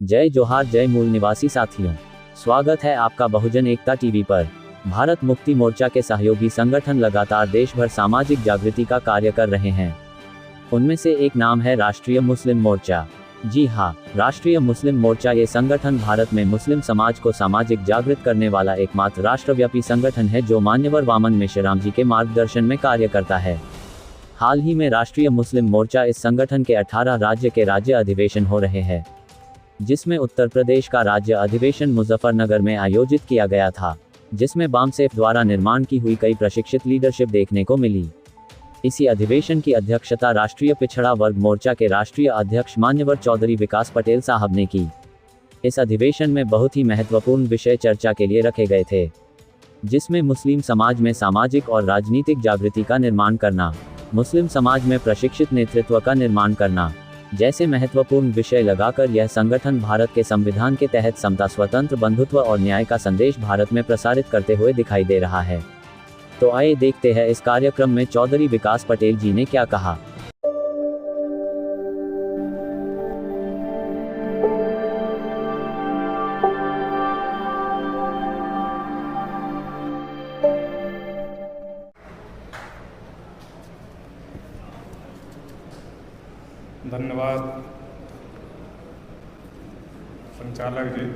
जय जोहार, जय मूल निवासी साथियों, स्वागत है आपका बहुजन एकता टीवी पर। भारत मुक्ति मोर्चा के सहयोगी संगठन लगातार देश भर सामाजिक जागृति का कार्य कर रहे हैं। उनमें से एक नाम है राष्ट्रीय मुस्लिम मोर्चा। जी हाँ, राष्ट्रीय मुस्लिम मोर्चा ये संगठन भारत में मुस्लिम समाज को सामाजिक जागृत करने वाला एकमात्र राष्ट्रव्यापी संगठन है जो मान्यवर वामन मेश्राम जी के मार्गदर्शन में कार्य करता है। हाल ही में राष्ट्रीय मुस्लिम मोर्चा इस संगठन के 18 राज्य के राज्य अधिवेशन हो रहे हैं, जिसमें उत्तर प्रदेश का राज्य अधिवेशन मुजफ्फरनगर में आयोजित किया गया था, जिसमें बामसेफ द्वारा निर्माण की हुई कई प्रशिक्षित लीडरशिप देखने को मिली। इसी अधिवेशन की अध्यक्षता राष्ट्रीय पिछड़ा वर्ग मोर्चा के राष्ट्रीय अध्यक्ष मान्यवर चौधरी विकास पटेल साहब ने की। इस अधिवेशन में बहुत ही महत्वपूर्ण विषय चर्चा के लिए रखे गए थे, जिसमें मुस्लिम समाज में सामाजिक और राजनीतिक जागृति का निर्माण करना, मुस्लिम समाज में प्रशिक्षित नेतृत्व का निर्माण करना जैसे महत्वपूर्ण विषय लगाकर यह संगठन भारत के संविधान के तहत समता, स्वतंत्र, बंधुत्व और न्याय का संदेश भारत में प्रसारित करते हुए दिखाई दे रहा है। तो आइए देखते हैं इस कार्यक्रम में चौधरी विकास पटेल जी ने क्या कहा। धन्यवाद संचालक जी।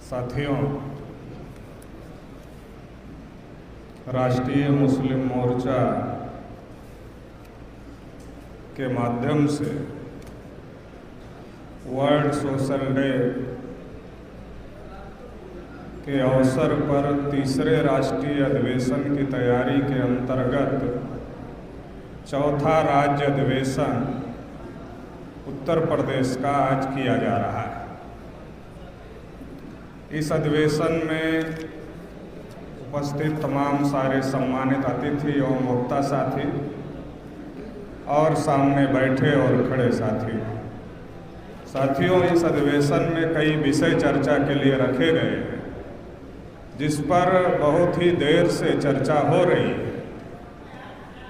साथियों, राष्ट्रीय मुस्लिम मोर्चा के माध्यम से वर्ल्ड सोशल डे के अवसर पर तीसरे राष्ट्रीय अधिवेशन की तैयारी के अंतर्गत चौथा राज्य अधिवेशन उत्तर प्रदेश का आज किया जा रहा है। इस अधिवेशन में उपस्थित तमाम सारे सम्मानित अतिथि एवं वक्ता साथी और सामने बैठे और खड़े साथियों, इस अधिवेशन में कई विषय चर्चा के लिए रखे गए हैं, जिस पर बहुत ही देर से चर्चा हो रही है,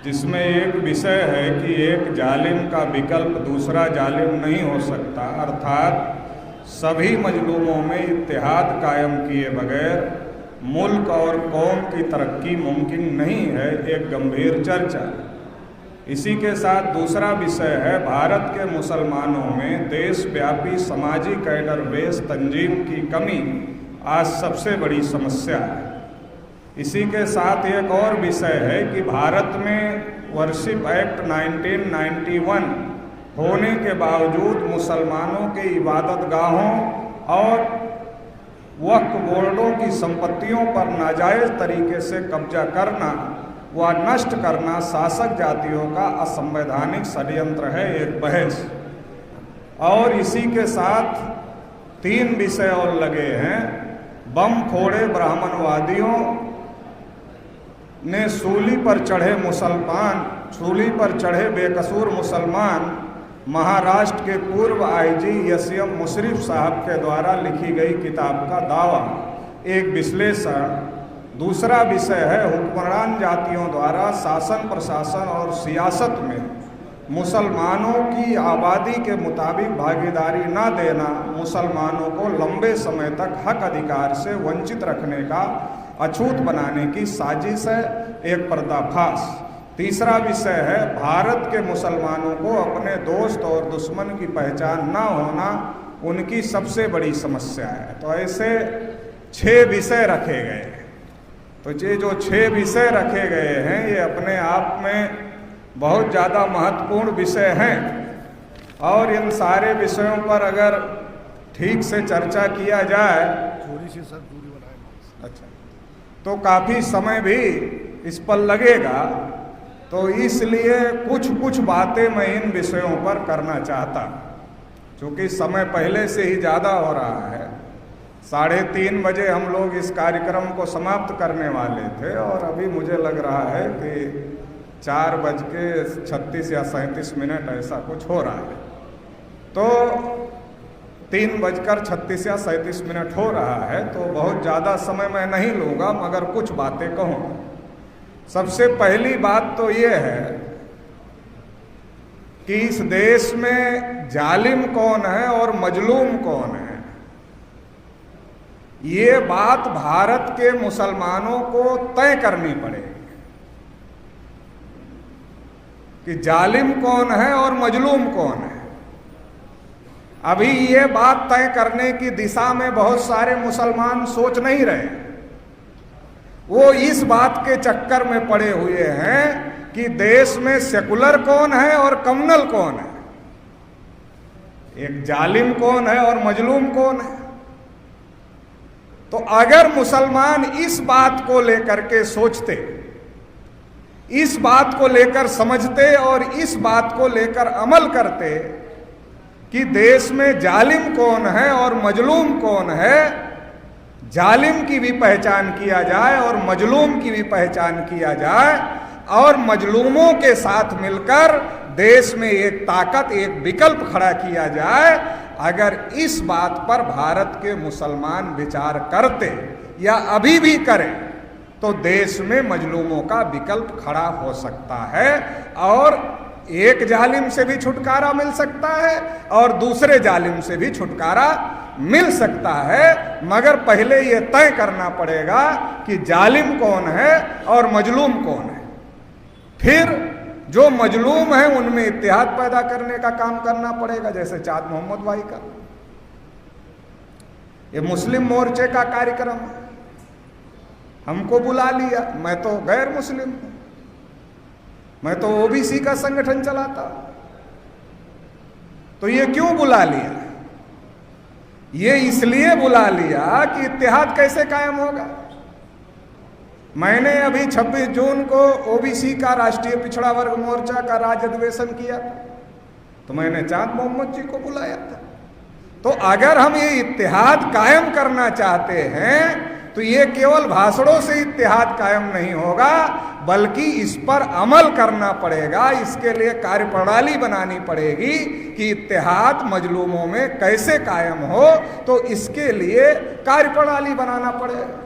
जिसमें एक विषय है कि एक जालिम का विकल्प दूसरा जालिम नहीं हो सकता, अर्थात सभी मजलूमों में इत्तेहाद कायम किए बगैर मुल्क और कौम की तरक्की मुमकिन नहीं है, एक गंभीर चर्चा। इसी के साथ दूसरा विषय है भारत के मुसलमानों में देशव्यापी समाजी कैडर बेस तंजीम की कमी आज सबसे बड़ी समस्या है। इसी के साथ एक और विषय है कि भारत में वर्शिप एक्ट 1991 होने के बावजूद मुसलमानों के इबादत गाहों और वक्फ बोर्डों की संपत्तियों पर नाजायज़ तरीके से कब्जा करना व नष्ट करना शासक जातियों का असंवैधानिक षड्यंत्र है, एक बहस। और इसी के साथ 3 विषय और लगे हैं। बम फोड़े ब्राह्मणवादियों ने सूली पर चढ़े बेकसूर मुसलमान महाराष्ट्र के पूर्व आईजी यसीएम मुशर्रफ साहब के द्वारा लिखी गई किताब का दावा, एक विश्लेषण। दूसरा विषय है हुक्मरान जातियों द्वारा शासन, प्रशासन और सियासत में मुसलमानों की आबादी के मुताबिक भागीदारी न देना, मुसलमानों को लंबे समय तक हक अधिकार से वंचित रखने का अछूत बनाने की साजिश है, एक पर्दाफाश। तीसरा विषय है भारत के मुसलमानों को अपने दोस्त और दुश्मन की पहचान न होना उनकी सबसे बड़ी समस्या है। तो ऐसे 6 विषय रखे गए हैं। तो ये जो 6 विषय रखे गए हैं ये अपने आप में बहुत ज़्यादा महत्वपूर्ण विषय हैं, और इन सारे विषयों पर अगर ठीक से चर्चा किया जाए अच्छा तो काफ़ी समय भी इस पर लगेगा। तो इसलिए कुछ बातें मैं इन विषयों पर करना चाहता, क्योंकि समय पहले से ही ज़्यादा हो रहा है। 3:30 बजे हम लोग इस कार्यक्रम को समाप्त करने वाले थे और अभी मुझे लग रहा है कि 4:36 या 37 ऐसा कुछ हो रहा है। तो 3:36 या 37 हो रहा है, तो बहुत ज़्यादा समय मैं नहीं लूँगा, मगर कुछ बातें कहूँगा। सबसे पहली बात तो ये है कि इस देश में जालिम कौन है और मजलूम कौन है, ये बात भारत के मुसलमानों को तय करनी पड़ेगी कि जालिम कौन है और मजलूम कौन है। अभी ये बात तय करने की दिशा में बहुत सारे मुसलमान सोच नहीं रहे। वो इस बात के चक्कर में पड़े हुए हैं कि देश में सेकुलर कौन है और कम्युनल कौन है, एक जालिम कौन है और मजलूम कौन है। तो अगर मुसलमान इस बात को लेकर के सोचते, इस बात को लेकर समझते और इस बात को लेकर अमल करते कि देश में जालिम कौन है और मजलूम कौन है, जालिम की भी पहचान किया जाए और मजलूम की भी पहचान किया जाए और मजलूमों के साथ मिलकर देश में एक ताकत, एक विकल्प खड़ा किया जाए। अगर इस बात पर भारत के मुसलमान विचार करते या अभी भी करें तो देश में मजलूमों का विकल्प खड़ा हो सकता है और एक जालिम से भी छुटकारा मिल सकता है और दूसरे जालिम से भी छुटकारा मिल सकता है। मगर पहले यह तय करना पड़ेगा कि जालिम कौन है और मजलूम कौन है। फिर जो मजलूम है उनमें इत्तेहाद पैदा करने का काम करना पड़ेगा, जैसे चाँद मोहम्मद भाई का। ये मुस्लिम मोर्चे का कार्यक्रम है, हमको बुला लिया, मैं तो गैर मुस्लिम हूं, मैं तो ओबीसी का संगठन चलाता हूं, तो ये क्यों बुला लिया? ये इसलिए बुला लिया कि इत्तेहाद कैसे कायम होगा। मैंने अभी 26 जून को ओबीसी का राष्ट्रीय पिछड़ा वर्ग मोर्चा का राज्य अधिवेशन किया, तो मैंने चाँद मोहम्मद जी को बुलाया था। तो अगर हम ये इत्तेहाद कायम करना चाहते हैं तो ये केवल भाषणों से इत्तेहाद कायम नहीं होगा, बल्कि इस पर अमल करना पड़ेगा। इसके लिए कार्यप्रणाली बनानी पड़ेगी कि इत्तेहाद मजलूमों में कैसे कायम हो, तो इसके लिए कार्यप्रणाली बनाना पड़ेगा।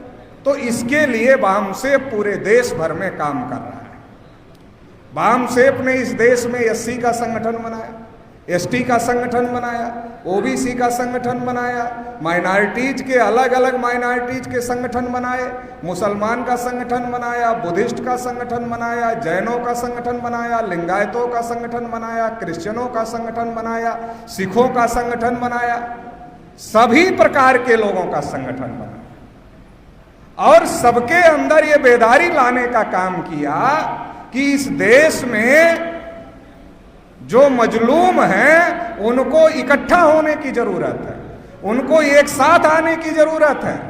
तो इसके लिए वामसेप पूरे देश भर में काम कर रहा है। वामसेप ने इस देश में एससी का संगठन बनाया, एसटी का संगठन बनाया, ओबीसी का संगठन बनाया, माइनॉरिटीज के अलग अलग माइनॉरिटीज के संगठन बनाए, मुसलमान का संगठन बनाया, बुद्धिस्ट का संगठन बनाया, जैनों का संगठन बनाया, लिंगायतों का संगठन बनाया, क्रिश्चियनों का संगठन बनाया, सिखों का संगठन बनाया, सभी प्रकार के लोगों का संगठन बनाया और सबके अंदर ये बेदारी लाने का काम किया कि इस देश में जो मजलूम हैं उनको इकट्ठा होने की जरूरत है, उनको एक साथ आने की जरूरत है।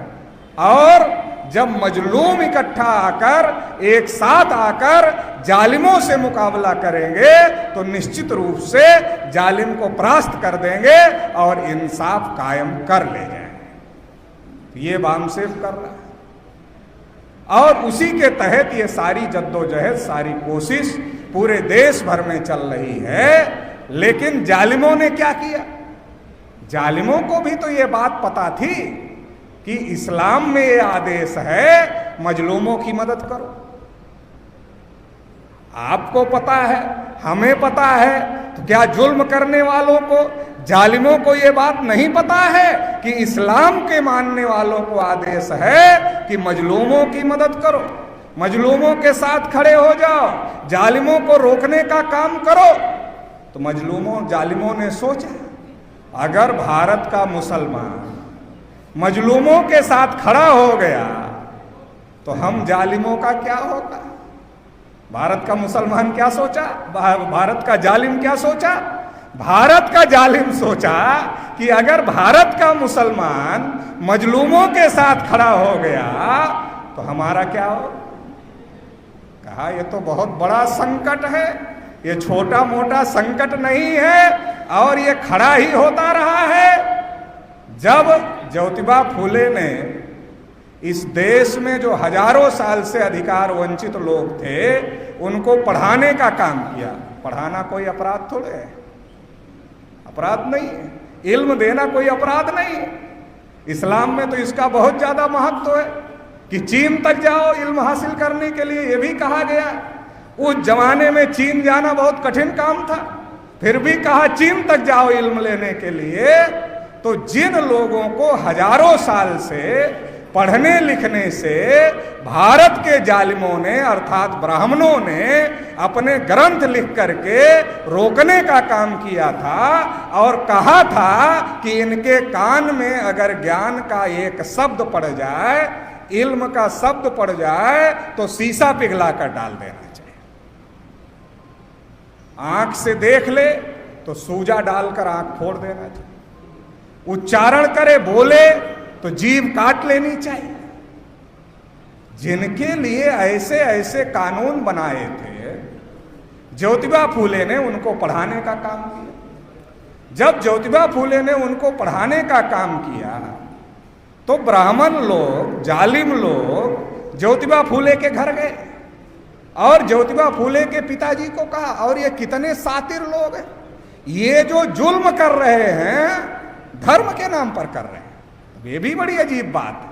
और जब मजलूम इकट्ठा आकर एक साथ आकर जालिमों से मुकाबला करेंगे तो निश्चित रूप से जालिम को परास्त कर देंगे और इंसाफ कायम कर ले जाएंगे। ये वामसेप कर रहा है और उसी के तहत ये सारी जद्दोजहद, सारी कोशिश पूरे देश भर में चल रही है। लेकिन जालिमों ने क्या किया? जालिमों को भी तो ये बात पता थी कि इस्लाम में ये आदेश है मजलूमों की मदद करो। आपको पता है, हमें पता है, तो क्या जुल्म करने वालों को, जालिमों को ये बात नहीं पता है कि इस्लाम के मानने वालों को आदेश है कि मजलूमों की मदद करो, मजलूमों के साथ खड़े हो जाओ, जालिमों को रोकने का काम करो। तो मजलूमों, जालिमों ने सोचा अगर भारत का मुसलमान मजलूमों के साथ खड़ा हो गया तो हम जालिमों का क्या होगा? भारत का मुसलमान क्या सोचा? भारत का जालिम क्या सोचा? भारत का जालिम सोचा कि अगर भारत का मुसलमान मजलूमों के साथ खड़ा हो गया तो हमारा क्या हो? कहा यह तो बहुत बड़ा संकट है, ये छोटा मोटा संकट नहीं है और ये खड़ा ही होता रहा है। जब ज्योतिबा फूले ने इस देश में जो हजारों साल से अधिकार वंचित लोग थे उनको पढ़ाने का काम किया। पढ़ाना कोई अपराध थोड़े है, अपराध नहीं है, इल्म देना कोई अपराध नहीं है। इस्लाम में तो इसका बहुत ज्यादा महत्व है कि चीन तक जाओ इल्म हासिल करने के लिए, ये भी कहा गया। उस जमाने में चीन जाना बहुत कठिन काम था, फिर भी कहा चीन तक जाओ इल्म लेने के लिए। तो जिन लोगों को हजारों साल से पढ़ने लिखने से भारत के जालिमों ने अर्थात ब्राह्मणों ने अपने ग्रंथ लिख करके रोकने का काम किया था और कहा था कि इनके कान में अगर ज्ञान का एक शब्द पड़ जाए, इल्म का शब्द पड़ जाए तो शीशा पिघला कर डाल देना चाहिए। आंख से देख ले तो सूजा डालकर आंख फोड़ देना चाहिए। उच्चारण करे बोले तो जीभ काट लेनी चाहिए। जिनके लिए ऐसे ऐसे कानून बनाए थे, ज्योतिबा फूले ने उनको पढ़ाने का काम किया। जब ज्योतिबा फूले ने उनको पढ़ाने का काम किया तो ब्राह्मण लोग, जालिम लोग ज्योतिबा फूले के घर गए और ज्योतिबा फूले के पिताजी को कहा, और ये कितने सातिर लोग हैं, ये जो जुल्म कर रहे हैं धर्म के नाम पर कर रहे हैं। ये भी बड़ी अजीब बात है,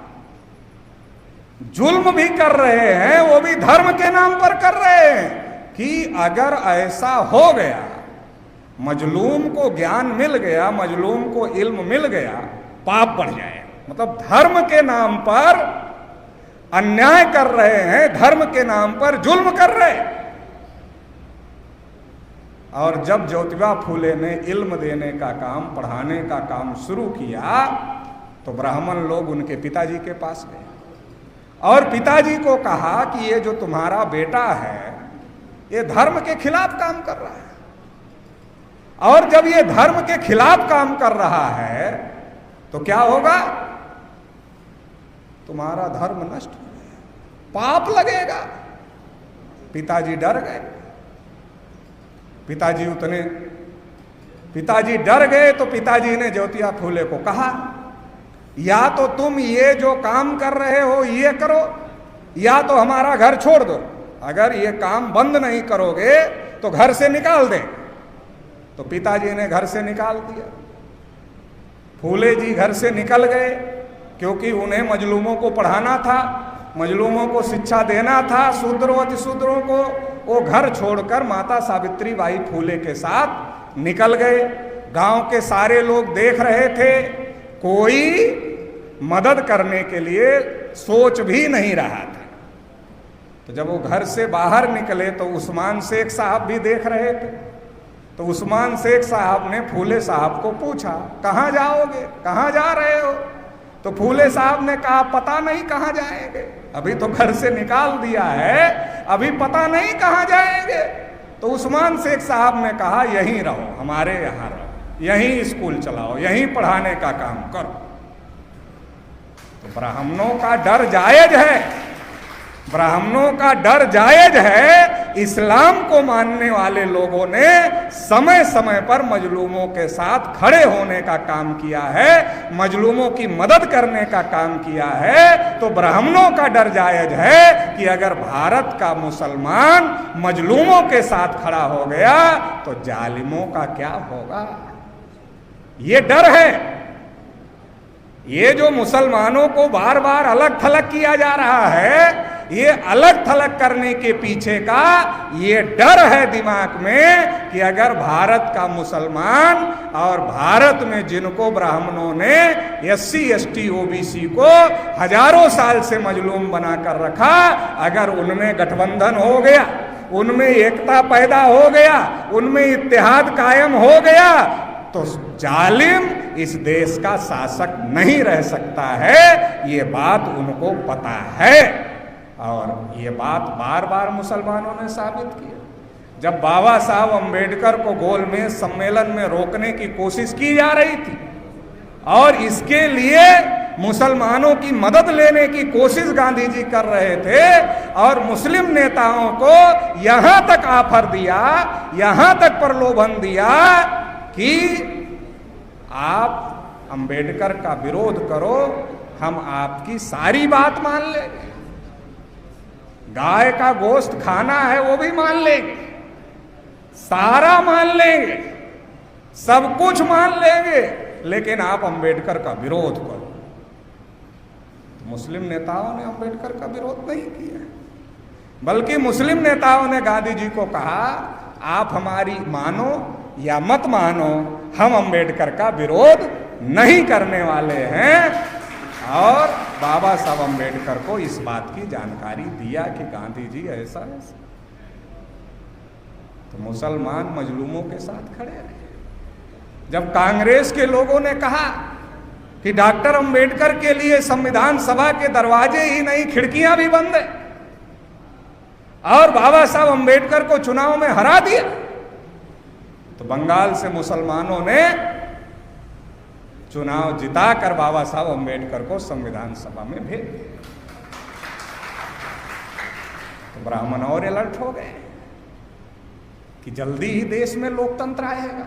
जुल्म भी कर रहे हैं वो भी धर्म के नाम पर कर रहे हैं कि अगर ऐसा हो गया, मजलूम को ज्ञान मिल गया, मजलूम को इल्म मिल गया, पाप बढ़ जाए। मतलब धर्म के नाम पर अन्याय कर रहे हैं, धर्म के नाम पर जुल्म कर रहे हैं। और जब ज्योतिबा फूले ने इल्म देने का काम, पढ़ाने का काम शुरू किया तो ब्राह्मण लोग उनके पिताजी के पास गए और पिताजी को कहा कि ये जो तुम्हारा बेटा है ये धर्म के खिलाफ काम कर रहा है, और जब ये धर्म के खिलाफ काम कर रहा है तो क्या होगा, तुम्हारा धर्म नष्ट हो गया, पाप लगेगा। पिताजी डर गए। पिताजी डर गए तो पिताजी ने ज्योतिबा फूले को कहा, या तो तुम ये जो काम कर रहे हो ये करो, या तो हमारा घर छोड़ दो। अगर ये काम बंद नहीं करोगे तो घर से निकाल दें। तो पिताजी ने घर से निकाल दिया। फूले जी घर से निकल गए क्योंकि उन्हें मजलूमों को पढ़ाना था, मजलूमों को शिक्षा देना था, शूद्रों अतिशूद्रों को। वो घर छोड़कर माता सावित्री बाई फूले के साथ निकल गए। गांव के सारे लोग देख रहे थे, कोई मदद करने के लिए सोच भी नहीं रहा था। तो जब वो घर से बाहर निकले तो उस्मान शेख साहब भी देख रहे थे। तो उस्मान शेख साहब ने फूले साहब को पूछा, कहाँ जाओगे, कहाँ जा रहे हो? तो फूले साहब ने कहा, पता नहीं कहाँ जाएंगे, अभी तो घर से निकाल दिया है, अभी पता नहीं कहाँ जाएंगे। तो उस्मान शेख साहब ने कहा, यहीं रहो, हमारे यहाँ रहो, यहीं स्कूल चलाओ, यहीं पढ़ाने का काम करो। तो ब्राह्मणों का डर जायज है, ब्राह्मणों का डर जायज है। इस्लाम को मानने वाले लोगों ने समय समय पर मजलूमों के साथ खड़े होने का काम किया है, मजलूमों की मदद करने का काम किया है। तो ब्राह्मणों का डर जायज है कि अगर भारत का मुसलमान मजलूमों के साथ खड़ा हो गया तो जालिमों का क्या होगा, ये डर है। ये जो मुसलमानों को बार बार अलग थलग किया जा रहा है, ये अलग थलग करने के पीछे का ये डर है दिमाग में कि अगर भारत का मुसलमान और भारत में जिनको ब्राह्मणों ने SC ST OBC को हजारों साल से मजलूम बनाकर रखा, अगर उनमें गठबंधन हो गया, उनमें एकता पैदा हो गया, उनमें इत्तेहाद कायम हो गया तो जालिम इस देश का शासक नहीं रह सकता है। ये बात उनको पता है और ये बात बार बार मुसलमानों ने साबित किया। जब बाबा साहब अम्बेडकर को गोलमेज सम्मेलन में रोकने की कोशिश की जा रही थी और इसके लिए मुसलमानों की मदद लेने की कोशिश गांधी जी कर रहे थे और मुस्लिम नेताओं को यहां तक ऑफर दिया, यहां तक प्रलोभन दिया कि आप अंबेडकर का विरोध करो, हम आपकी सारी बात मान लेंगे, गाय का गोश्त खाना है वो भी मान लेंगे, सारा मान लेंगे, सब कुछ मान लेंगे, लेकिन आप अंबेडकर का विरोध करो। तो मुस्लिम नेताओं ने अंबेडकर का विरोध नहीं किया, बल्कि मुस्लिम नेताओं ने गांधी जी को कहा, आप हमारी मानो, या मत मानो, हम अंबेडकर का विरोध नहीं करने वाले हैं। और बाबा साहब अंबेडकर को इस बात की जानकारी दिया कि गांधी जी ऐसा ऐसा, तो मुसलमान मजलूमों के साथ खड़े रहे। जब कांग्रेस के लोगों ने कहा कि डॉक्टर अंबेडकर के लिए संविधान सभा के दरवाजे ही नहीं खिड़कियां भी बंद है, और बाबा साहब अंबेडकर को चुनाव में हरा दिया, तो बंगाल से मुसलमानों ने चुनाव जिताकर बाबा साहब अंबेडकर को संविधान सभा में भेज दिया। तो ब्राह्मण और अलर्ट हो गए कि जल्दी ही देश में लोकतंत्र आएगा,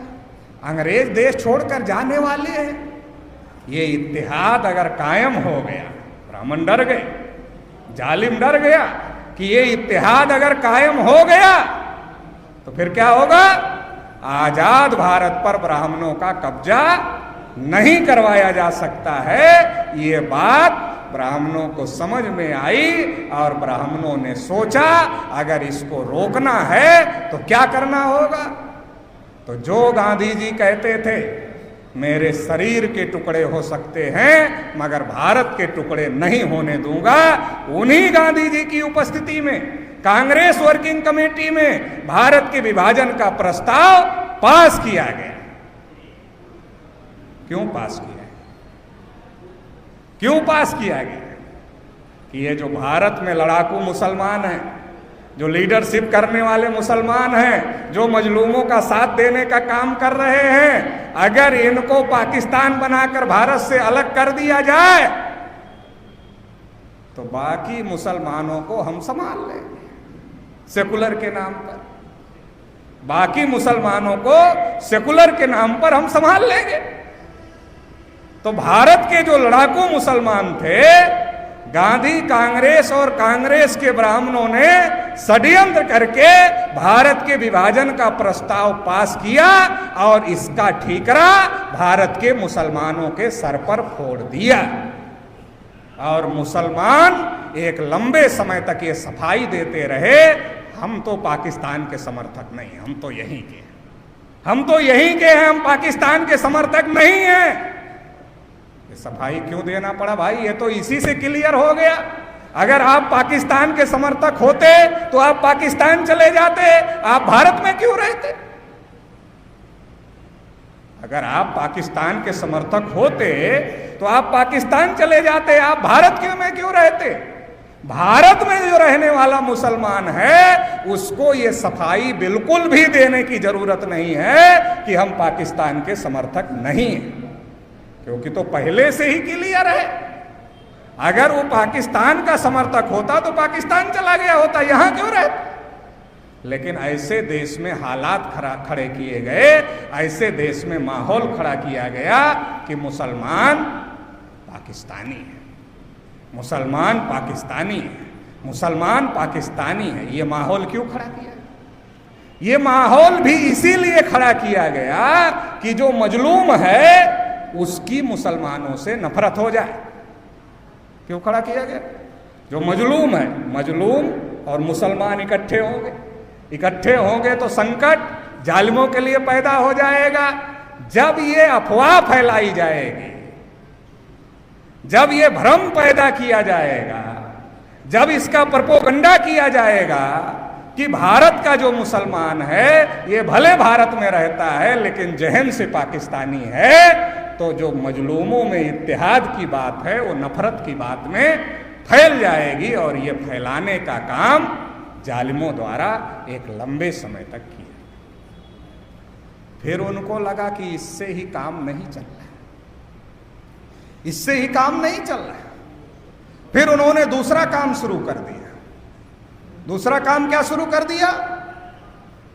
अंग्रेज देश छोड़कर जाने वाले हैं। ये इत्तेहाद अगर कायम हो गया, ब्राह्मण डर गए, जालिम डर गया कि ये इत्तेहाद अगर कायम हो गया तो फिर क्या होगा? आजाद भारत पर ब्राह्मणों का कब्जा नहीं करवाया जा सकता है। ये बात ब्राह्मणों को समझ में आई और ब्राह्मणों ने सोचा अगर इसको रोकना है तो क्या करना होगा। तो जो गांधी जी कहते थे मेरे शरीर के टुकड़े हो सकते हैं मगर भारत के टुकड़े नहीं होने दूंगा, उन्हीं गांधी जी की उपस्थिति में कांग्रेस वर्किंग कमेटी में भारत के विभाजन का प्रस्ताव पास किया गया। क्यों पास किया? क्यों पास किया गया? कि ये जो भारत में लड़ाकू मुसलमान हैं, जो लीडरशिप करने वाले मुसलमान हैं, जो मजलूमों का साथ देने का काम कर रहे हैं, अगर इनको पाकिस्तान बनाकर भारत से अलग कर दिया जाए तो बाकी मुसलमानों को हम संभाल लेंगे सेकुलर के नाम पर। बाकी मुसलमानों को सेकुलर के नाम पर हम संभाल लेंगे। तो भारत के जो लड़ाकू मुसलमान थे, गांधी कांग्रेस और कांग्रेस के ब्राह्मणों ने षड्यंत्र करके भारत के विभाजन का प्रस्ताव पास किया और इसका ठीकरा भारत के मुसलमानों के सर पर फोड़ दिया। और मुसलमान एक लंबे समय तक ये सफाई देते रहे, हम तो पाकिस्तान के समर्थक नहीं, हम तो यहीं के, हम तो यहीं के हैं, हम पाकिस्तान के समर्थक नहीं हैं। सफाई क्यों देना पड़ा भाई? ये तो इसी से क्लियर हो गया। अगर आप पाकिस्तान के समर्थक होते तो आप पाकिस्तान चले जाते, आप भारत में क्यों रहते? अगर आप पाकिस्तान के समर्थक होते तो आप पाकिस्तान चले जाते, आप भारत में क्यों रहते? भारत में जो रहने वाला मुसलमान है उसको ये सफाई बिल्कुल भी देने की जरूरत नहीं है कि हम पाकिस्तान के समर्थक नहीं हैं, क्योंकि तो पहले से ही क्लियर है। अगर वो पाकिस्तान का समर्थक होता तो पाकिस्तान चला गया होता, यहां क्यों रहता? लेकिन ऐसे देश में हालात खड़े किए गए, ऐसे देश में माहौल खड़ा किया गया कि मुसलमान पाकिस्तानी है, मुसलमान पाकिस्तानी है, मुसलमान पाकिस्तानी है। ये माहौल क्यों खड़ा किया? ये माहौल भी इसीलिए खड़ा किया गया कि जो मजलूम है उसकी मुसलमानों से नफरत हो जाए। क्यों खड़ा किया गया? जो मजलूम है, मजलूम और मुसलमान इकट्ठे होंगे, इकट्ठे होंगे तो संकट जालिमों के लिए पैदा हो जाएगा। जब ये अफवाह फैलाई जाएगी, जब ये भ्रम पैदा किया जाएगा, जब इसका प्रोपेगेंडा किया जाएगा कि भारत का जो मुसलमान है ये भले भारत में रहता है लेकिन जहन से पाकिस्तानी है, तो जो मजलूमों में इत्तेहाद की बात है वो नफरत की बात में फैल जाएगी। और ये फैलाने का काम जालिमों द्वारा एक लंबे समय तक किया। फिर उनको लगा कि इससे ही काम नहीं चल रहा, इससे ही काम नहीं चल रहा। फिर उन्होंने दूसरा काम शुरू कर दिया। दूसरा काम क्या शुरू कर दिया?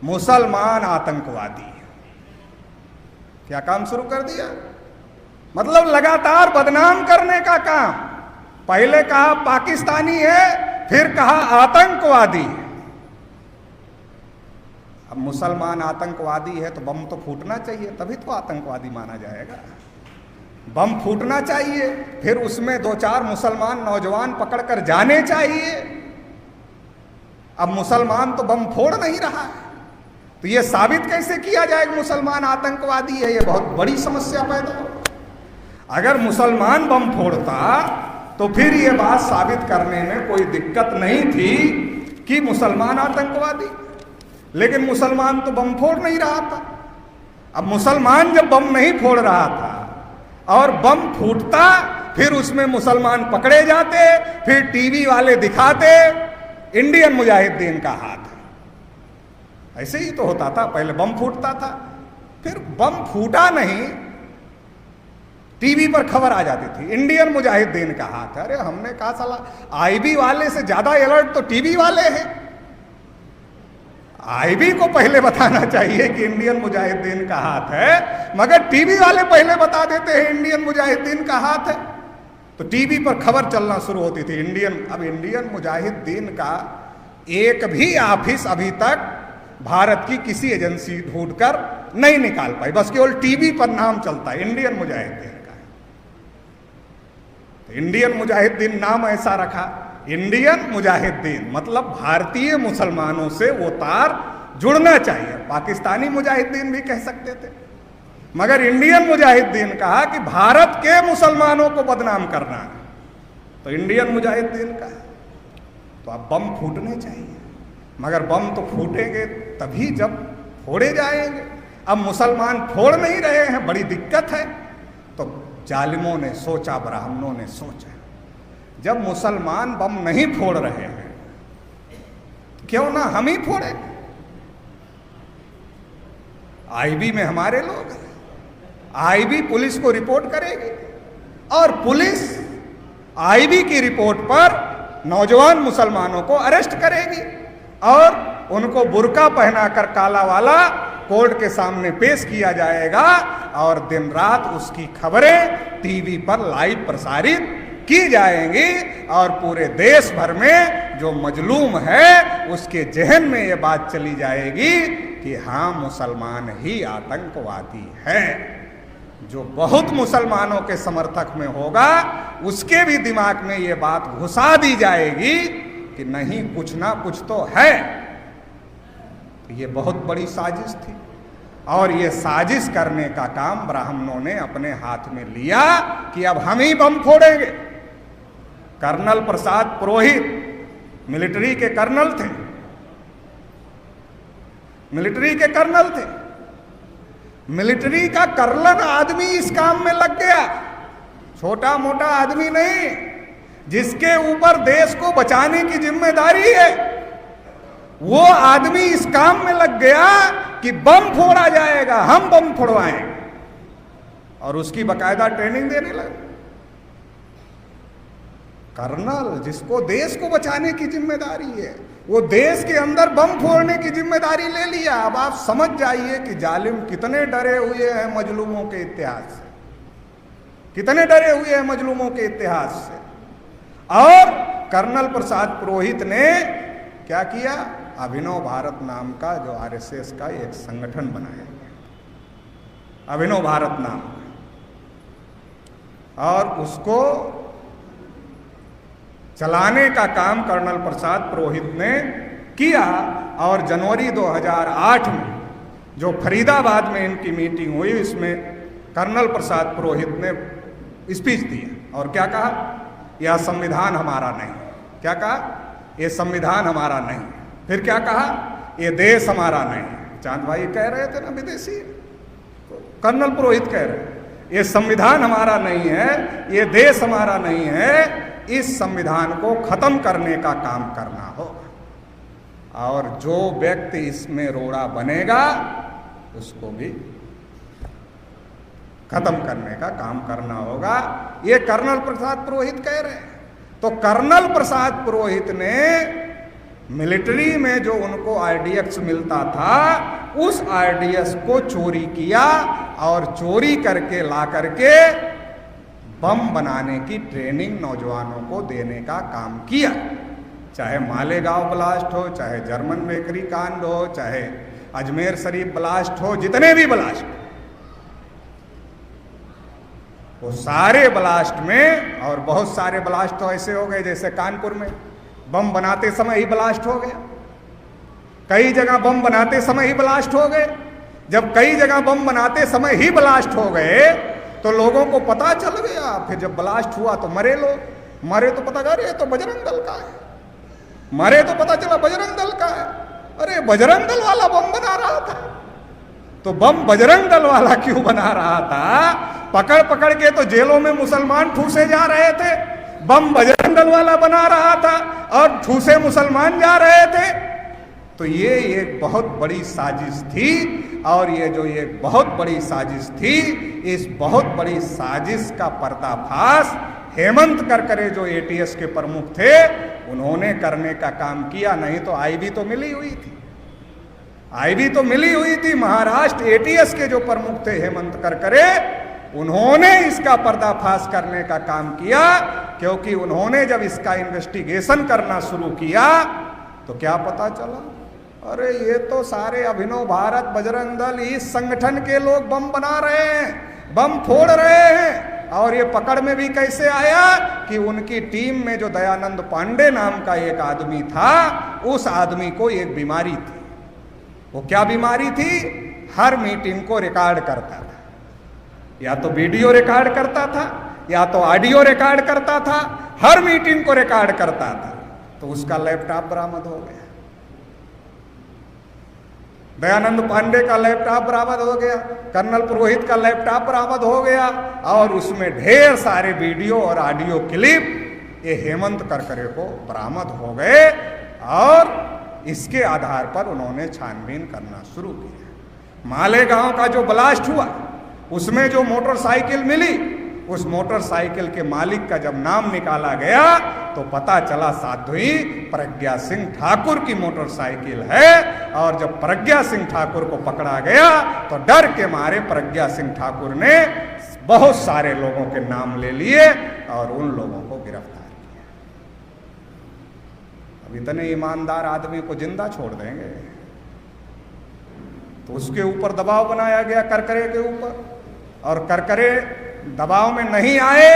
मुसलमान आतंकवादी। क्या काम शुरू कर दिया? मतलब लगातार बदनाम करने का काम। पहले कहा पाकिस्तानी है, फिर कहा आतंकवादी है। अब मुसलमान आतंकवादी है तो बम तो फूटना चाहिए, तभी तो आतंकवादी माना जाएगा। बम फूटना चाहिए, फिर उसमें 2-4 मुसलमान नौजवान पकड़कर जाने चाहिए। अब मुसलमान तो बम फोड़ नहीं रहा है, तो ये साबित कैसे किया जाए कि मुसलमान आतंकवादी है? ये बहुत बड़ी समस्या पैदा हो। अगर मुसलमान बम फोड़ता तो फिर ये बात साबित करने में कोई दिक्कत नहीं थी कि मुसलमान आतंकवादी, लेकिन मुसलमान तो बम फोड़ नहीं रहा था। अब मुसलमान जब बम नहीं फोड़ रहा था और बम फूटता, फिर उसमें मुसलमान पकड़े जाते, फिर टीवी वाले दिखाते इंडियन मुजाहिदीन का हाथ है। ऐसे ही तो होता था, पहले बम फूटता था, फिर बम फूटा नहीं, टीवी पर खबर आ जाती थी इंडियन मुजाहिदीन का हाथ है। अरे हमने कहा साला आईबी वाले से ज्यादा अलर्ट तो टीवी वाले हैं। आईबी को पहले बताना चाहिए कि इंडियन मुजाहिदीन का हाथ है, मगर टीवी वाले पहले बता देते हैं इंडियन मुजाहिदीन का हाथ है। तो टीवी पर खबर चलना शुरू होती थी अब इंडियन मुजाहिदीन का एक भी ऑफिस अभी तक भारत की किसी एजेंसी ढूंढकर नहीं निकाल पाई, बस केवल टीवी पर नाम चलता है इंडियन मुजाहिदीन का। तो इंडियन मुजाहिदीन नाम ऐसा रखा, इंडियन मुजाहिदीन मतलब भारतीय मुसलमानों से वो तार जुड़ना चाहिए। पाकिस्तानी मुजाहिदीन भी कह सकते थे, मगर इंडियन मुजाहिदीन कहा कि भारत के मुसलमानों को बदनाम करना है, तो इंडियन मुजाहिदीन का है। तो अब बम फूटने चाहिए, मगर बम तो फूटेंगे तभी जब फोड़े जाएंगे। अब मुसलमान फोड़ नहीं रहे हैं, बड़ी दिक्कत है। तो जालिमों ने सोचा, ब्राह्मणों ने सोचा, जब मुसलमान बम नहीं फोड़ रहे हैं, क्यों ना हम ही फोड़े। आईबी में हमारे लोग हैं, आईबी पुलिस को रिपोर्ट करेगी और पुलिस आईबी की रिपोर्ट पर नौजवान मुसलमानों को अरेस्ट करेगी और उनको बुर्का पहनाकर काला वाला कोर्ट के सामने पेश किया जाएगा और दिन रात उसकी खबरें टीवी पर लाइव प्रसारित की जाएंगी और पूरे देश भर में जो मजलूम है उसके जहन में ये बात चली जाएगी कि हाँ, मुसलमान ही आतंकवादी है। जो बहुत मुसलमानों के समर्थक में होगा उसके भी दिमाग में ये बात घुसा दी जाएगी कि नहीं, कुछ ना कुछ तो है। ये बहुत बड़ी साजिश थी और ये साजिश करने का काम ब्राह्मणों ने अपने हाथ में लिया कि अब हम ही बम फोड़ेंगे। कर्नल प्रसाद पुरोहित मिलिट्री के कर्नल थे, मिलिट्री के कर्नल थे। मिलिट्री का कर्नल आदमी इस काम में लग गया, छोटा मोटा आदमी नहीं, जिसके ऊपर देश को बचाने की जिम्मेदारी है। वो आदमी इस काम में लग गया कि बम फोड़ा जाएगा, हम बम फोड़वाएंगे, और उसकी बकायदा ट्रेनिंग देने लगे। कर्नल जिसको देश को बचाने की जिम्मेदारी है, वो देश के अंदर बम फोड़ने की जिम्मेदारी ले लिया। अब आप समझ जाइए कि जालिम कितने डरे हुए हैं मजलूमों के इतिहास से, कितने डरे हुए हैं मजलूमों के इतिहास से। और कर्नल प्रसाद पुरोहित ने क्या किया, अभिनव भारत नाम का जो आरएसएस का एक संगठन बनाया, अभिनव भारत नाम, और उसको चलाने का काम कर्नल प्रसाद पुरोहित ने किया। और जनवरी 2008 में जो फरीदाबाद में इनकी मीटिंग हुई, इसमें कर्नल प्रसाद पुरोहित ने स्पीच दिया और क्या कहा, यह संविधान हमारा नहीं। क्या कहा, यह संविधान हमारा नहीं। फिर क्या कहा, यह देश हमारा नहीं। चांद भाई कह रहे थे ना, विदेशी, तो कर्नल पुरोहित कह रहे, यह संविधान हमारा नहीं है, यह देश हमारा नहीं है, इस संविधान को खत्म करने का काम करना होगा और जो व्यक्ति इसमें रोड़ा बनेगा उसको भी खत्म करने का काम करना होगा। ये कर्नल प्रसाद पुरोहित कह रहे हैं। तो कर्नल प्रसाद पुरोहित ने मिलिट्री में जो उनको आरडीएक्स मिलता था, उस आरडीएक्स को चोरी किया और चोरी करके ला करके बम बनाने की ट्रेनिंग नौजवानों को देने का काम किया। चाहे मालेगांव ब्लास्ट हो, चाहे जर्मन बेकरी कांड हो, चाहे अजमेर शरीफ ब्लास्ट हो, जितने भी ब्लास्ट, वो सारे ब्लास्ट में, और बहुत सारे ब्लास्ट तो ऐसे हो गए जैसे कानपुर में बम बनाते समय ही ब्लास्ट हो गया, कई जगह बम बनाते समय ही ब्लास्ट हो गए। जब कई जगह बम बनाते समय ही ब्लास्ट हो गए तो लोगों को पता चल गया। फिर जब ब्लास्ट हुआ तो मरे लोग, मरे तो पता कर, ये तो बजरंग दल का है, मरे तो पता चला बजरंग दल का है। अरे बजरंग दल वाला बम बना रहा था, तो बम बजरंग दल वाला क्यों बना रहा था? पकड़ पकड़ के तो जेलों में मुसलमान ठूसे जा रहे थे, बम बजरंग दल वाला बना रहा था और ठूसे मुसलमान जा रहे थे। तो ये एक बहुत बड़ी साजिश थी, और ये जो एक बहुत बड़ी साजिश थी, इस बहुत बड़ी साजिश का पर्दाफाश हेमंत करकरे जो एटीएस के प्रमुख थे उन्होंने करने का काम किया। नहीं तो आईबी तो मिली हुई थी, आईबी तो मिली हुई थी। महाराष्ट्र एटीएस के जो प्रमुख थे हेमंत करकरे, उन्होंने इसका पर्दाफाश करने का काम किया, क्योंकि उन्होंने जब इसका इन्वेस्टिगेशन करना शुरू किया तो क्या पता चला, अरे ये तो सारे अभिनव भारत बजरंग दल इस संगठन के लोग बम बना रहे हैं, बम फोड़ रहे हैं। और ये पकड़ में भी कैसे आया कि उनकी टीम में जो दयानंद पांडे नाम का एक आदमी था, उस आदमी को एक बीमारी थी। वो क्या बीमारी थी? हर मीटिंग को रिकॉर्ड करता था, या तो वीडियो रिकॉर्ड करता था या तो ऑडियो रिकॉर्ड करता था, हर मीटिंग को रिकॉर्ड करता था। तो उसका लैपटॉप बरामद हो गया, दयानंद पांडे का लैपटॉप बरामद हो गया, कर्नल पुरोहित का लैपटॉप बरामद हो गया, और उसमें ढेर सारे वीडियो और ऑडियो क्लिप ये हेमंत करकरे को बरामद हो गए। और इसके आधार पर उन्होंने छानबीन करना शुरू किया। मालेगांव का जो ब्लास्ट हुआ उसमें जो मोटरसाइकिल मिली, उस मोटरसाइकिल के मालिक का जब नाम निकाला गया तो पता चला साध्वी प्रज्ञा सिंह ठाकुर की मोटरसाइकिल है। और जब प्रज्ञा सिंह ठाकुर को पकड़ा गया तो डर के मारे प्रज्ञा सिंह ठाकुर ने बहुत सारे लोगों के नाम ले लिए और उन लोगों को गिरफ्तार किया। अब इतने ईमानदार आदमी को जिंदा छोड़ देंगे? तो उसके ऊपर दबाव बनाया गया, करकरे के ऊपर, और करकरे दबाव में नहीं आए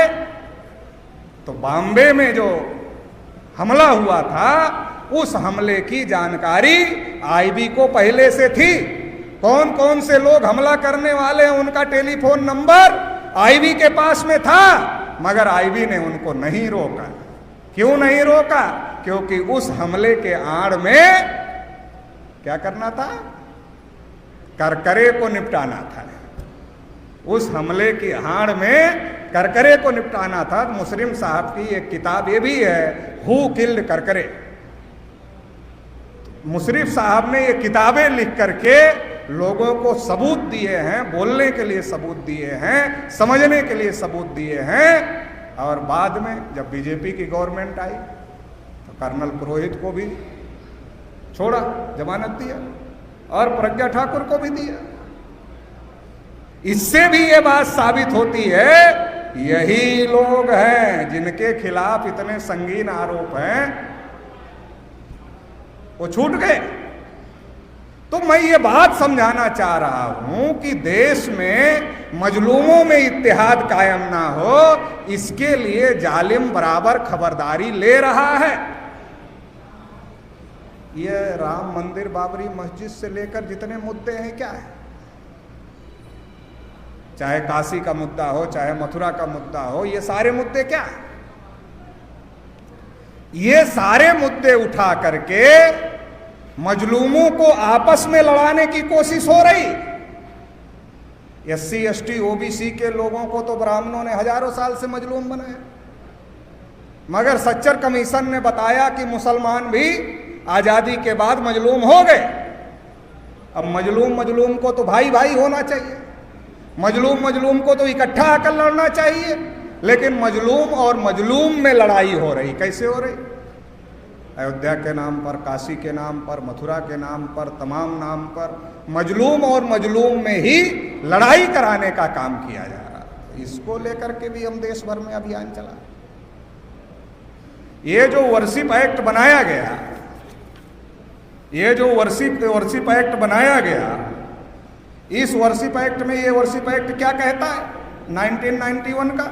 तो बॉम्बे में जो हमला हुआ था उस हमले की जानकारी आईबी को पहले से थी। कौन कौन से लोग हमला करने वाले हैं उनका टेलीफोन नंबर आईबी के पास में था, मगर आईबी ने उनको नहीं रोका। क्यों नहीं रोका? क्योंकि उस हमले के आड़ में क्या करना था? करकरे को निपटाना था। उस हमले की आड़ में करकरे को निपटाना था। मुस्लिम साहब की एक किताब ये भी है, हु किल्ड करकरे। मुशर्रफ साहब ने ये किताबें लिख करके लोगों को सबूत दिए हैं, बोलने के लिए सबूत दिए हैं, समझने के लिए सबूत दिए हैं। और बाद में जब बीजेपी की गवर्नमेंट आई तो कर्नल पुरोहित को भी छोड़ा, जमानत दिया, और प्रज्ञा ठाकुर को भी दिया। इससे भी ये बात साबित होती है यही लोग हैं जिनके खिलाफ इतने संगीन आरोप हैं, वो छूट गए। तो मैं ये बात समझाना चाह रहा हूं कि देश में मजलूमों में इत्तेहाद कायम ना हो, इसके लिए जालिम बराबर खबरदारी ले रहा है। ये राम मंदिर, बाबरी मस्जिद से लेकर जितने मुद्दे हैं क्या है, चाहे काशी का मुद्दा हो, चाहे मथुरा का मुद्दा हो, ये सारे मुद्दे क्या है? ये सारे मुद्दे उठा करके मजलूमों को आपस में लड़ाने की कोशिश हो रही। एससी एसटी ओबीसी के लोगों को तो ब्राह्मणों ने हजारों साल से मजलूम बनाया, मगर सच्चर कमीशन ने बताया कि मुसलमान भी आजादी के बाद मजलूम हो गए। अब मजलूम को तो भाई भाई होना चाहिए, मजलूम को तो इकट्ठा आकर लड़ना चाहिए, लेकिन मजलूम और मजलूम में लड़ाई हो रही। कैसे हो रही? अयोध्या के नाम पर, काशी के नाम पर, मथुरा के नाम पर, तमाम नाम पर मजलूम और मजलूम में ही लड़ाई कराने का काम किया जा रहा। इसको लेकर के भी हम देश भर में अभियान चला। ये जो वर्शिप एक्ट बनाया गया, ये जो वर्शिप एक्ट बनाया गया, इस वर्शिप एक्ट में, ये वर्शिप एक्ट क्या कहता है 1991 का?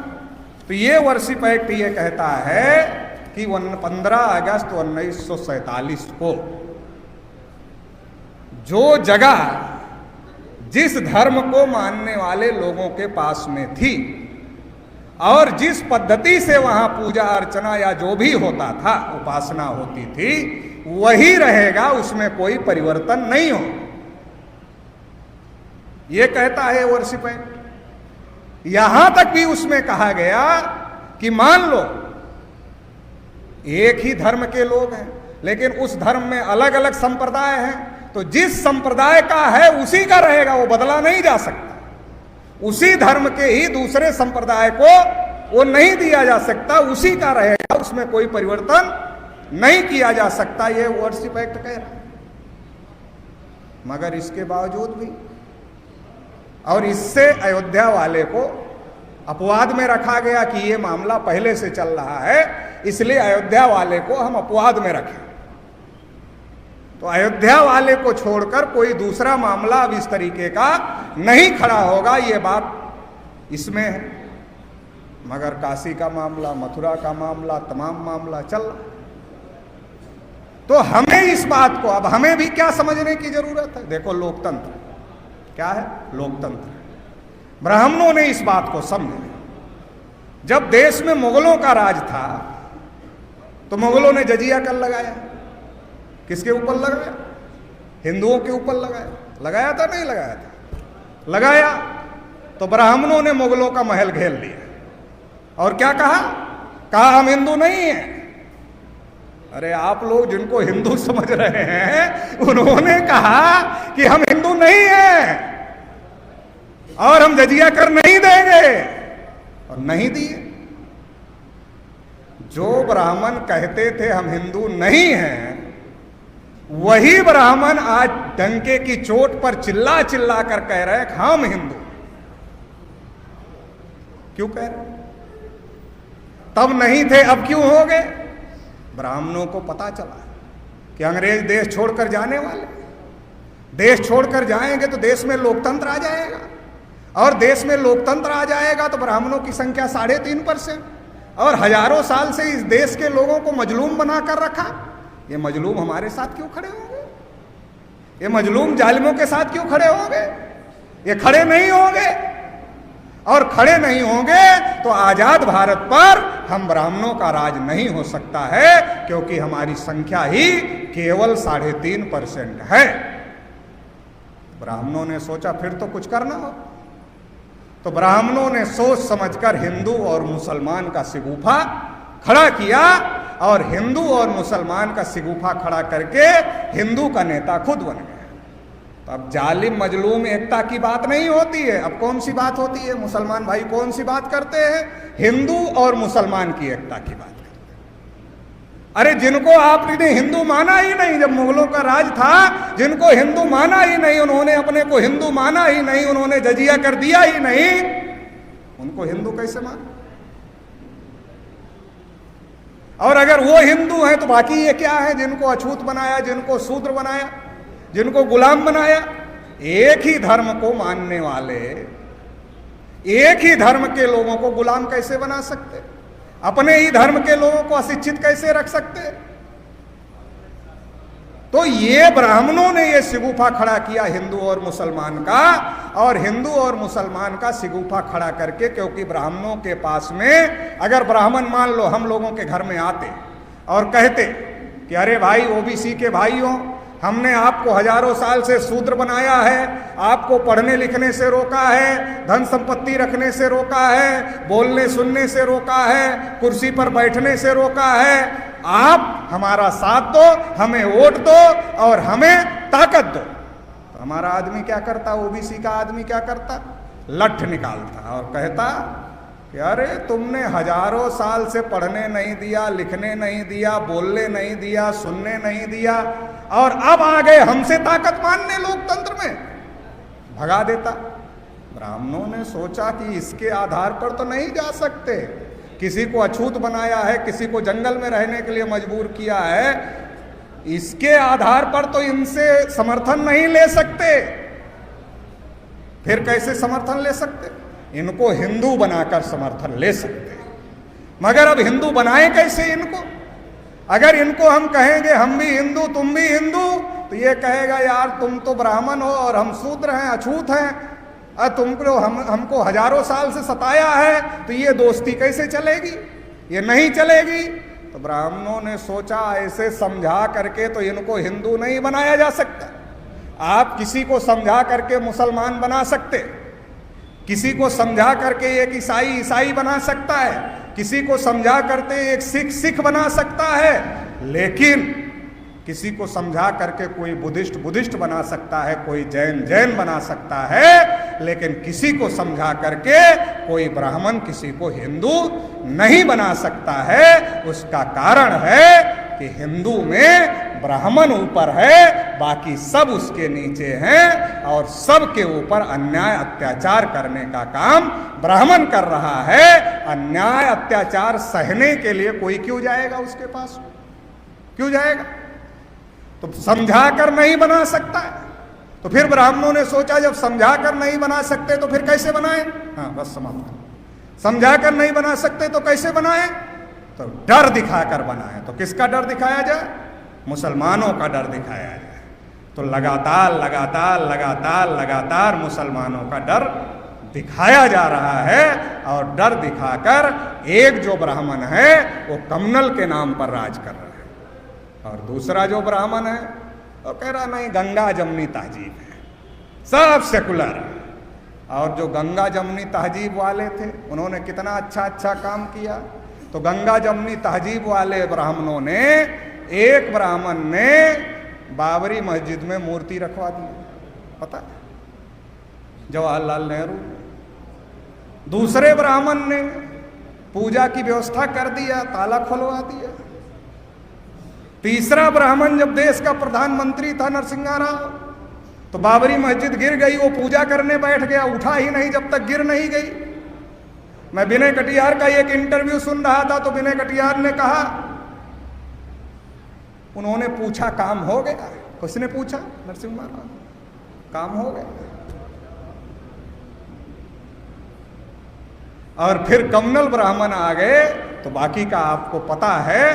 तो ये वर्शिप एक्ट ये कहता है कि 15 अगस्त 1947 को जो जगह जिस धर्म को मानने वाले लोगों के पास में थी और जिस पद्धति से वहां पूजा अर्चना या जो भी होता था, उपासना होती थी, वही रहेगा, उसमें कोई परिवर्तन नहीं हो। यह कहता है वर्शिप एक्ट। यहां तक भी उसमें कहा गया कि मान लो एक ही धर्म के लोग हैं, लेकिन उस धर्म में अलग अलग संप्रदाय हैं, तो जिस संप्रदाय का है उसी का रहेगा, वो बदला नहीं जा सकता। उसी धर्म के ही दूसरे संप्रदाय को वो नहीं दिया जा सकता, उसी का रहेगा, उसमें कोई परिवर्तन नहीं किया जा सकता। ये वर्शिप एक्ट कह रहा है। मगर इसके बावजूद भी, और इससे अयोध्या वाले को अपवाद में रखा गया कि ये मामला पहले से चल रहा है, इसलिए अयोध्या वाले को हम अपवाद में रखें। तो अयोध्या वाले को छोड़कर कोई दूसरा मामला अब इस तरीके का नहीं खड़ा होगा, ये बात इसमें है। मगर काशी का मामला, मथुरा का मामला, तमाम मामला चल रहा। तो हमें इस बात को, अब हमें भी क्या समझने की जरूरत है। देखो, लोकतंत्र क्या है? लोकतंत्र। ब्राह्मणों ने इस बात को समझा। जब देश में मुगलों का राज था तो मुगलों ने जजिया कर लगाया। किसके ऊपर लगाया? हिंदुओं के ऊपर लगाया। लगाया था नहीं लगाया था? लगाया। तो ब्राह्मणों ने मुगलों का महल घेर लिया और क्या कहा? कहा हम हिंदू नहीं हैं। अरे आप लोग जिनको हिंदू समझ रहे हैं, उन्होंने कहा कि हम हिंदू नहीं हैं और हम जजिया कर नहीं देंगे, और नहीं दिए। जो ब्राह्मण कहते थे हम हिंदू नहीं हैं, वही ब्राह्मण आज डंके की चोट पर चिल्ला चिल्ला कर कह रहे हैं हम हिंदू। क्यों कह रहे? तब नहीं थे, अब क्यों हो गए? ब्राह्मणों को पता चला कि अंग्रेज देश छोड़कर जाने वाले, देश छोड़कर जाएंगे तो देश में लोकतंत्र आ जाएगा, और देश में लोकतंत्र आ जाएगा तो ब्राह्मणों की संख्या 3.5%, और हजारों साल से इस देश के लोगों को मजलूम बनाकर रखा। ये मजलूम हमारे साथ क्यों खड़े होंगे? ये मजलूम जालिमों के साथ क्यों खड़े होंगे? ये खड़े नहीं होंगे, और खड़े नहीं होंगे तो आजाद भारत पर हम ब्राह्मणों का राज नहीं हो सकता है, क्योंकि हमारी संख्या ही केवल 3.5% है। ब्राह्मणों ने सोचा फिर तो कुछ करना हो, तो ब्राह्मणों ने सोच समझकर हिंदू और मुसलमान का सिगुफा खड़ा किया, और हिंदू और मुसलमान का सिगुफा खड़ा करके हिंदू का नेता खुद बन गया। तो अब जालिम मजलूम एकता की बात नहीं होती है, अब कौन सी बात होती है? मुसलमान भाई कौन सी बात करते हैं? हिंदू और मुसलमान की एकता की बात करते हैं। अरे जिनको आपने हिंदू माना ही नहीं, जब मुगलों का राज था, जिनको हिंदू माना ही नहीं, उन्होंने अपने को हिंदू माना ही नहीं, उन्होंने जजिया कर दिया ही नहीं, उनको हिंदू कैसे माना? और अगर वो हिंदू हैं तो बाकी ये क्या है? जिनको अछूत बनाया, जिनको शूद्र बनाया, जिनको गुलाम बनाया। एक ही धर्म को मानने वाले, एक ही धर्म के लोगों को गुलाम कैसे बना सकते? अपने ही धर्म के लोगों को अशिक्षित कैसे रख सकते? तो ये ब्राह्मणों ने ये सिगुफा खड़ा किया हिंदू और मुसलमान का, और हिंदू और मुसलमान का सिगुफा खड़ा करके, क्योंकि ब्राह्मणों के पास में अगर ब्राह्मण मान लो हम लोगों के घर में आते और कहते कि अरे भाई ओबीसी के भाइयों, हमने आपको हजारों साल से शूद्र बनाया है, आपको पढ़ने लिखने से रोका है, धन संपत्ति रखने से रोका है, बोलने सुनने से रोका है, कुर्सी पर बैठने से रोका है, आप हमारा साथ दो, हमें वोट दो और हमें ताकत दो। तो हमारा आदमी क्या करता? ओबीसी का आदमी क्या करता? लठ निकालता और कहता कि अरे तुमने हजारों साल से पढ़ने नहीं दिया, लिखने नहीं दिया, बोलने नहीं दिया, सुनने नहीं दिया, और अब आ गए हमसे ताकत मानने लोकतंत्र में, भगा देता। ब्राह्मणों ने सोचा कि इसके आधार पर तो नहीं जा सकते, किसी को अछूत बनाया है, किसी को जंगल में रहने के लिए मजबूर किया है, इसके आधार पर तो इनसे समर्थन नहीं ले सकते। फिर कैसे समर्थन ले सकते? इनको हिंदू बनाकर समर्थन ले सकते। मगर अब हिंदू बनाए कैसे इनको? अगर इनको हम कहेंगे हम भी हिंदू तुम भी हिंदू, तो ये कहेगा यार तुम तो ब्राह्मण हो और हम शूद्र हैं, अछूत हैं, तुमको हमको हजारों साल से सताया है, तो ये दोस्ती कैसे चलेगी? ये नहीं चलेगी। तो ब्राह्मणों ने सोचा ऐसे समझा करके तो इनको हिंदू नहीं बनाया जा सकता। आप किसी को समझा करके मुसलमान बना सकते, किसी को समझा करके एक ईसाई ईसाई बना सकता है, किसी को समझा करके एक सिख सिख बना सकता है, लेकिन किसी को समझा करके कोई बुद्धिस्ट बना सकता है, कोई जैन बना सकता है, लेकिन किसी को समझा करके कोई ब्राह्मण किसी को हिंदू नहीं बना सकता है। उसका कारण है कि हिंदू में ब्राह्मण ऊपर है, बाकी सब उसके नीचे हैं, और सबके ऊपर अन्याय अत्याचार करने का काम ब्राह्मण कर रहा है। अन्याय अत्याचार सहने के लिए कोई क्यों जाएगा उसके पास? क्यों जाएगा? तो समझा कर नहीं बना सकता है। तो फिर ब्राह्मणों ने सोचा जब समझा कर नहीं बना सकते तो फिर कैसे बनाए? हाँ, बस समाप्त। समझा कर नहीं बना सकते तो कैसे बनाए? तो डर दिखाकर बनाए। तो किसका डर दिखाया जाए? मुसलमानों का डर दिखाया जाए। तो लगातार मुसलमानों का डर दिखाया जा रहा है, और डर दिखाकर एक जो ब्राह्मण है वो कम्युनल के नाम पर राज कर रहा है, और दूसरा जो ब्राह्मण है वो कह रहा नहीं गंगा जमनी तहजीब है, सब सेकुलर है। और जो गंगा जमनी तहजीब वाले थे उन्होंने कितना अच्छा काम किया। तो गंगा जमनी तहजीब वाले ब्राह्मणों ने, एक ब्राह्मण ने बाबरी मस्जिद में मूर्ति रखवा दी, पता है, जवाहरलाल नेहरू। दूसरे ब्राह्मण ने पूजा की व्यवस्था कर दिया, ताला खुलवा दिया। तीसरा ब्राह्मण जब देश का प्रधानमंत्री था नरसिंह राव, तो बाबरी मस्जिद गिर गई, वो पूजा करने बैठ गया, उठा ही नहीं जब तक गिर नहीं गई। मैं विनय कटियार का एक इंटरव्यू सुन रहा था, तो विनय कटियार ने कहा, उन्होंने पूछा काम हो गया? किसने पूछा? नरसिम्हा राव। काम हो गया। और फिर कम्युनल ब्राह्मण आ गए, तो बाकी का आपको पता है।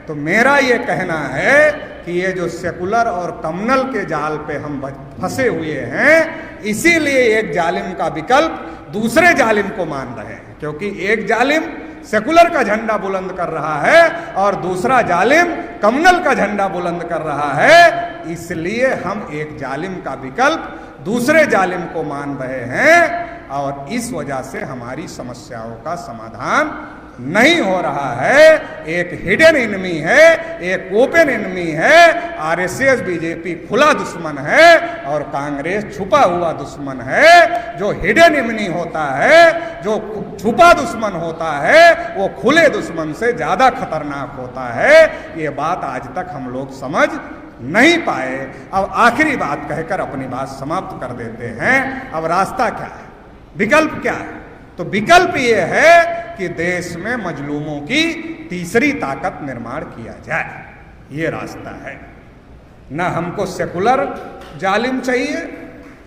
तो मेरा ये कहना है कि ये जो सेकुलर और कम्युनल के जाल पे हम फंसे हुए हैं, इसीलिए एक जालिम का विकल्प दूसरे जालिम को मान रहे हैं, क्योंकि एक जालिम सेकुलर का झंडा बुलंद कर रहा है और दूसरा जालिम कम्युनल का झंडा बुलंद कर रहा है। इसलिए हम एक जालिम का विकल्प दूसरे जालिम को मान रहे हैं, और इस वजह से हमारी समस्याओं का समाधान नहीं हो रहा है। एक हिडन एनिमी है, एक ओपन एनिमी है। आरएसएस बीजेपी खुला दुश्मन है और कांग्रेस छुपा हुआ दुश्मन है। जो हिडन एनिमी होता है, जो छुपा दुश्मन होता है, वो खुले दुश्मन से ज्यादा खतरनाक होता है। ये बात आज तक हम लोग समझ नहीं पाए। अब आखिरी बात कहकर अपनी बात समाप्त कर देते हैं। अब रास्ता क्या है, विकल्प क्या है? तो विकल्प ये है कि देश में मजलूमों की तीसरी ताकत निर्माण किया जाए, ये रास्ता है। ना हमको सेकुलर जालिम चाहिए,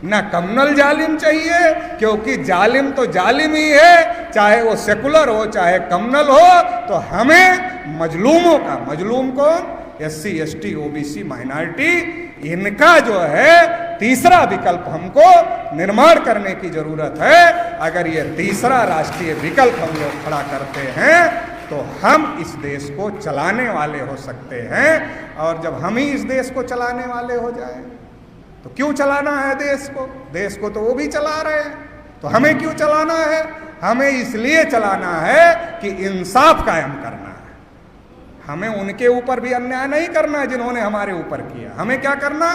ना कम्युनल जालिम चाहिए, क्योंकि जालिम तो जालिम ही है, चाहे वो सेकुलर हो चाहे कम्युनल हो। तो हमें मजलूमों का, मजलूम कौन? SC ST OBC माइनॉरिटी, इनका जो है तीसरा विकल्प हमको निर्माण करने की जरूरत है। अगर ये तीसरा राष्ट्रीय विकल्प हम लोग खड़ा करते हैं तो हम इस देश को चलाने वाले हो सकते हैं। और जब हम ही इस देश को चलाने वाले हो जाएं, तो क्यों चलाना है देश को? देश को तो वो भी चला रहे हैं, तो हमें क्यों चलाना है? हमें इसलिए चलाना है कि इंसाफ कायम करना है। हमें उनके ऊपर भी अन्याय नहीं करना जिन्होंने हमारे ऊपर किया। हमें क्या करना?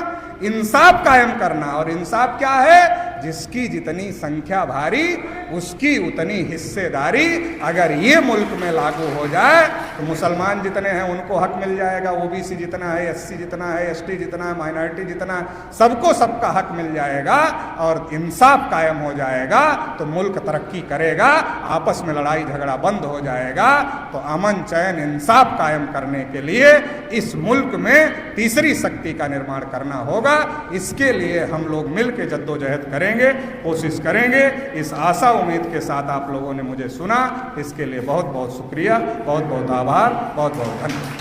इंसाफ कायम करना। और इंसाफ क्या है? जिसकी जितनी संख्या भारी उसकी उतनी हिस्सेदारी। अगर ये मुल्क में लागू हो जाए तो मुसलमान जितने हैं उनको हक मिल जाएगा, OBC जितना है, SC जितना है, ST जितना है, माइनॉरिटी जितना, सबको सबका हक मिल जाएगा और इंसाफ कायम हो जाएगा तो मुल्क तरक्की करेगा, आपस में लड़ाई झगड़ा बंद हो जाएगा। तो अमन चैन इंसाफ कायम करने के लिए इस मुल्क में तीसरी शक्ति का निर्माण करना होगा। इसके लिए हम लोग मिलकर जद्दोजहद करेंगे, कोशिश करेंगे। इस आशा उम्मीद के साथ आप लोगों ने मुझे सुना, इसके लिए बहुत बहुत शुक्रिया, बहुत बहुत आभार, बहुत बहुत धन्यवाद।